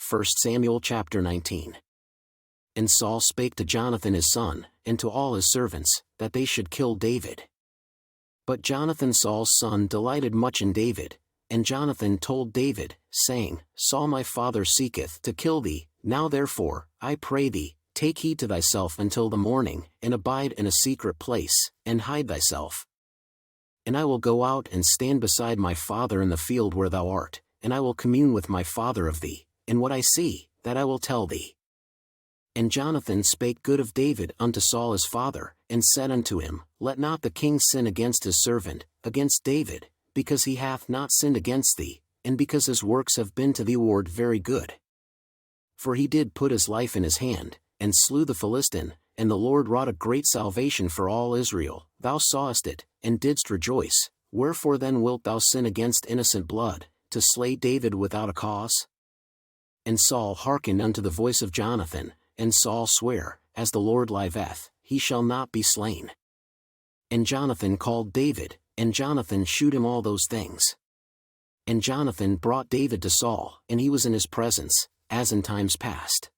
1 Samuel chapter 19. And Saul spake to Jonathan his son, and to all his servants, that they should kill David. But Jonathan Saul's son delighted much in David, and Jonathan told David, saying, Saul my father seeketh to kill thee, now therefore, I pray thee, take heed to thyself until the morning, and abide in a secret place, and hide thyself. And I will go out and stand beside my father in the field where thou art, and I will commune with my father of thee, and what I see, that I will tell thee. And Jonathan spake good of David unto Saul his father, and said unto him, Let not the king sin against his servant, against David, because he hath not sinned against thee, and because his works have been to thee ward very good. For he did put his life in his hand, and slew the Philistine, and the Lord wrought a great salvation for all Israel, thou sawest it, and didst rejoice, wherefore then wilt thou sin against innocent blood, to slay David without a cause? And Saul hearkened unto the voice of Jonathan, and Saul sware, As the Lord liveth, he shall not be slain. And Jonathan called David, and Jonathan shewed him all those things. And Jonathan brought David to Saul, and he was in his presence, as in times past.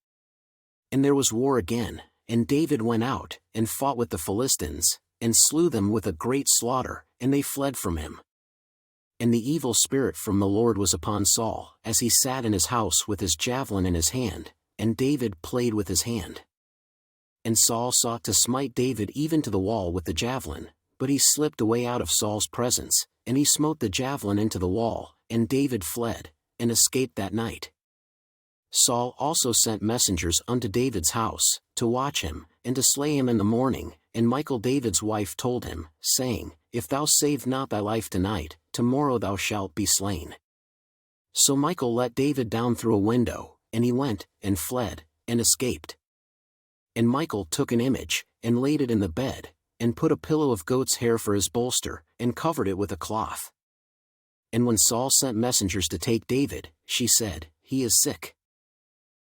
And there was war again, and David went out, and fought with the Philistines, and slew them with a great slaughter, and they fled from him. And the evil spirit from the Lord was upon Saul, as he sat in his house with his javelin in his hand, and David played with his hand. And Saul sought to smite David even to the wall with the javelin, but he slipped away out of Saul's presence, and he smote the javelin into the wall, and David fled, and escaped that night. Saul also sent messengers unto David's house, to watch him, and to slay him in the morning, and Michal David's wife told him, saying, If thou save not thy life tonight, tomorrow thou shalt be slain. So Michal let David down through a window, and he went, and fled, and escaped. And Michal took an image, and laid it in the bed, and put a pillow of goat's hair for his bolster, and covered it with a cloth. And when Saul sent messengers to take David, she said, He is sick.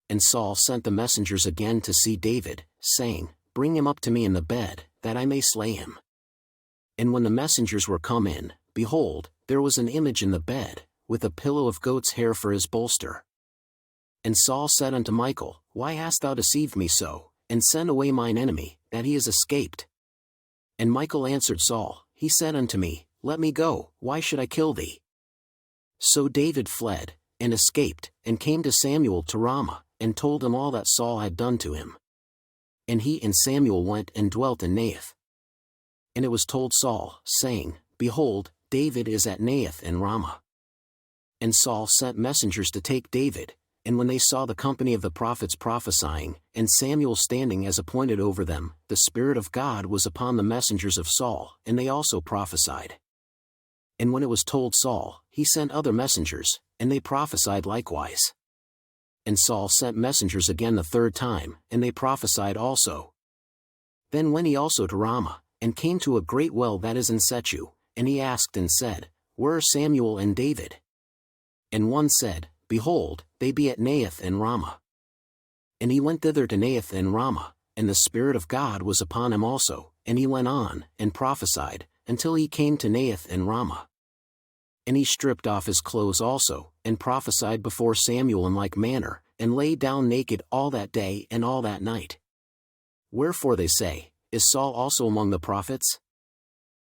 And Saul sent the messengers again to see David, saying, Bring him up to me in the bed, that I may slay him. And when the messengers were come in, behold, there was an image in the bed, with a pillow of goat's hair for his bolster. And Saul said unto Michal, Why hast thou deceived me so, and sent away mine enemy, that he is escaped? And Michal answered Saul, He said unto me, Let me go, why should I kill thee? So David fled, and escaped, and came to Samuel to Ramah, and told him all that Saul had done to him. And he and Samuel went and dwelt in Naioth. And it was told Saul, saying, Behold, David is at Naioth in Ramah. And Saul sent messengers to take David, and when they saw the company of the prophets prophesying, and Samuel standing as appointed over them, the Spirit of God was upon the messengers of Saul, and they also prophesied. And when it was told Saul, he sent other messengers, and they prophesied likewise. And Saul sent messengers again the third time, and they prophesied also. Then went he also to Ramah, and came to a great well that is in Sechu, and he asked and said, Where are Samuel and David? And one said, Behold, they be at Naioth in Ramah. And he went thither to Naioth in Ramah, and the Spirit of God was upon him also, and he went on, and prophesied, until he came to Naioth in Ramah. And he stripped off his clothes also, and prophesied before Samuel in like manner, and lay down naked all that day and all that night. Wherefore they say, Is Saul also among the prophets?